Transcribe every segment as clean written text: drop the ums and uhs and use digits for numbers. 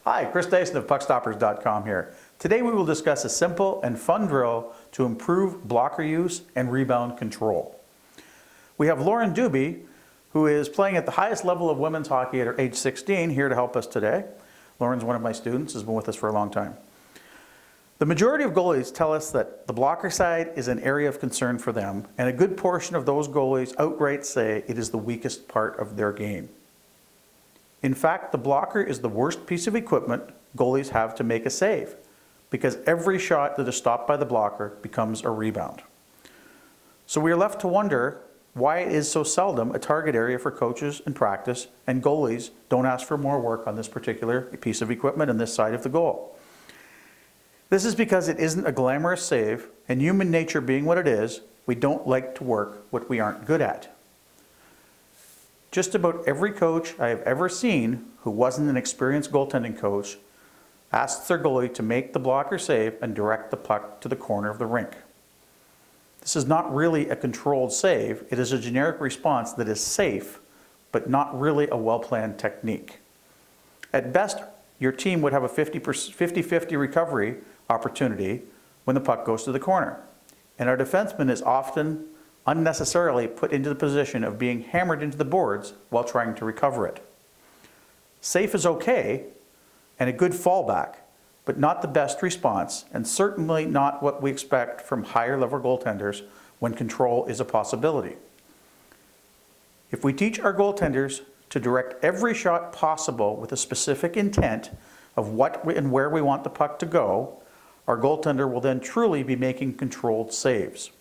Hi, Chris Dyson of PuckStoppers.com here. Today we will discuss a simple and fun drill to improve blocker use and rebound control. We have Lauren Doobie, who is playing at the highest level of women's hockey at her age 16, here to help us today. Lauren's one of my students, has been with us for a long time. The majority of goalies tell us that the blocker side is an area of concern for them, and a good portion of those goalies outright say it is the weakest part of their game. In fact, the blocker is the worst piece of equipment goalies have to make a save, because every shot that is stopped by the blocker becomes a rebound. So we are left to wonder why it is so seldom a target area for coaches in practice, and goalies don't ask for more work on this particular piece of equipment on this side of the goal. This is because it isn't a glamorous save, and human nature being what it is, we don't like to work what we aren't good at. Just about every coach I have ever seen who wasn't an experienced goaltending coach asks their goalie to make the blocker save and direct the puck to the corner of the rink. This is not really a controlled save, it is a generic response that is safe, but not really a well-planned technique. At best, your team would have a 50-50 recovery opportunity when the puck goes to the corner. And our defenseman is often unnecessarily put into the position of being hammered into the boards while trying to recover it. Safe is okay and a good fallback, but not the best response, and certainly not what we expect from higher level goaltenders when control is a possibility. If we teach our goaltenders to direct every shot possible with a specific intent of what and where we want the puck to go, our goaltender will then truly be making controlled saves.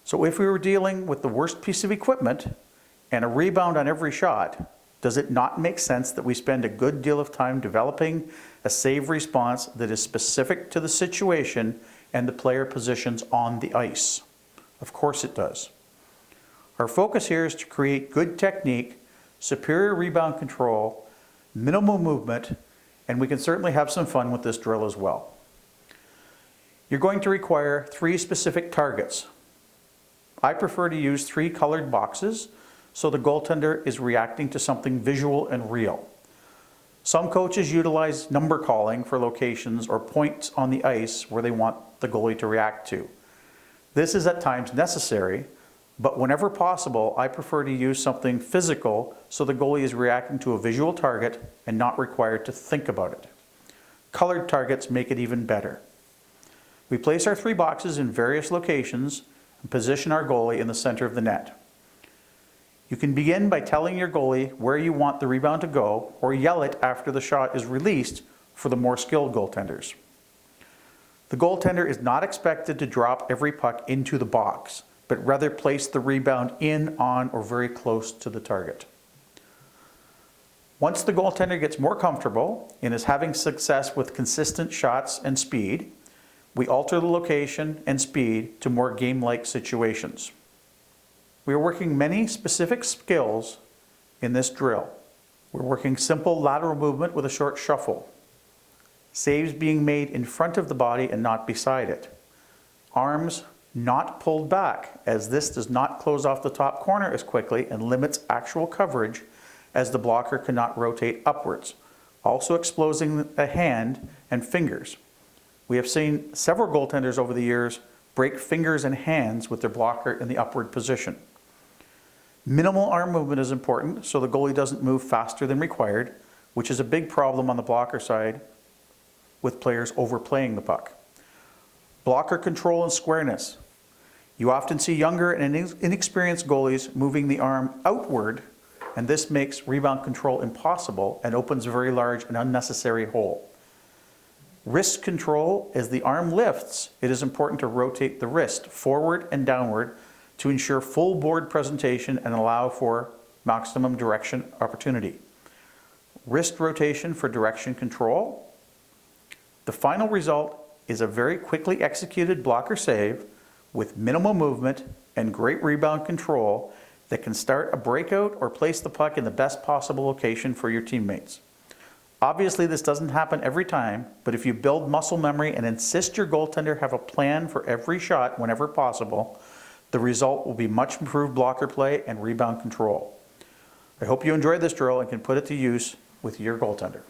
So if we were dealing with the worst piece of equipment and a rebound on every shot, does it not make sense that we spend a good deal of time developing a save response that is specific to the situation and the player positions on the ice? Of course it does. Our focus here is to create good technique, superior rebound control, minimal movement, and we can certainly have some fun with this drill as well. You're going to require 3 specific targets. I prefer to use 3 colored boxes so the goaltender is reacting to something visual and real. Some coaches utilize number calling for locations or points on the ice where they want the goalie to react to. This is at times necessary, but whenever possible, I prefer to use something physical so the goalie is reacting to a visual target and not required to think about it. Colored targets make it even better. We place our 3 boxes in various locations and position our goalie in the center of the net. You can begin by telling your goalie where you want the rebound to go, or yell it after the shot is released for the more skilled goaltenders. The goaltender is not expected to drop every puck into the box, but rather place the rebound in, on, or very close to the target. Once the goaltender gets more comfortable and is having success with consistent shots and speed, we alter the location and speed to more game-like situations. We are working many specific skills in this drill. We're working simple lateral movement with a short shuffle. Saves being made in front of the body and not beside it. Arms not pulled back, as this does not close off the top corner as quickly and limits actual coverage as the blocker cannot rotate upwards, also exposing a hand and fingers. We have seen several goaltenders over the years break fingers and hands with their blocker in the upward position. Minimal arm movement is important so the goalie doesn't move faster than required, which is a big problem on the blocker side with players overplaying the puck. Blocker control and squareness. You often see younger and inexperienced goalies moving the arm outward, and this makes rebound control impossible and opens a very large and unnecessary hole. Wrist control, as the arm lifts, it is important to rotate the wrist forward and downward to ensure full board presentation and allow for maximum direction opportunity. Wrist rotation for direction control. The final result is a very quickly executed blocker save with minimal movement and great rebound control that can start a breakout or place the puck in the best possible location for your teammates. Obviously, this doesn't happen every time, but if you build muscle memory and insist your goaltender have a plan for every shot whenever possible, the result will be much improved blocker play and rebound control. I hope you enjoyed this drill and can put it to use with your goaltender.